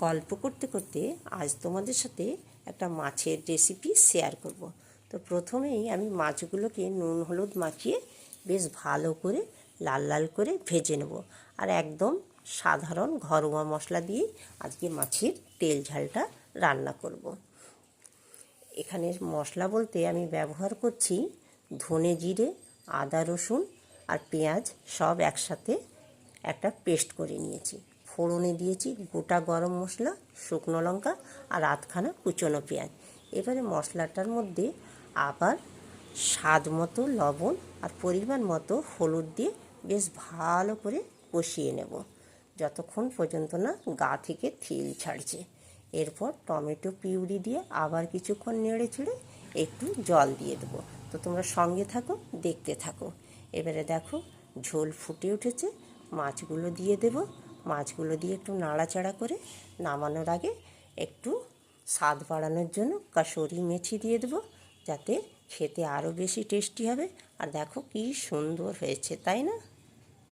গল্প করতে করতে আজ তোমাদের সাথে একটা মাছের রেসিপি শেয়ার করব। তো প্রথমেই আমি মাছগুলোকে নুন হলুদ মাখিয়ে বেশ ভালো করে লাল লাল করে ভেজে নেব। আর একদম সাধারণ ঘরোয়া মশলা দিয়ে আজকে মাছের তেল ঝালটা রান্না করব। এখানের মশলা বলতে আমি ব্যবহার করছি ধনে জিরে, আদা রসুন আর পেঁয়াজ সব একসাথে একটা পেস্ট করে নিয়েছি। ফোড়নে দিয়েছি গোটা গরম মশলা, শুকনো লঙ্কা আর আধখানা কুচনো পেঁয়াজ। এবারে মশলাটার মধ্যে আবার স্বাদ মতো লবণ আর পরিমাণ মতো হলুদ দিয়ে বেশ ভালো করে কষিয়ে নেব যতক্ষণ পর্যন্ত না গা থেকে তেল ছাড়ছে। এরপর টমেটো পিউরি দিয়ে আবার কিছুক্ষণ নেড়ে চেড়ে একটু জল দিয়ে দেবো। তো তোমরা সঙ্গে থাকো, দেখতে থাকো। এবারে দেখো ঝোল ফুটে উঠেছে, মাছগুলো দিয়ে দেব। মাছগুলো দিয়ে একটু নাড়াচাড়া করে নামানোর আগে একটু স্বাদ বাড়ানোর জন্য কাসুরি মেথি দিয়ে দেবো, যাতে খেতে আরও বেশি টেস্টি হবে। আর দেখো কি সুন্দর হয়েছে, তাই না?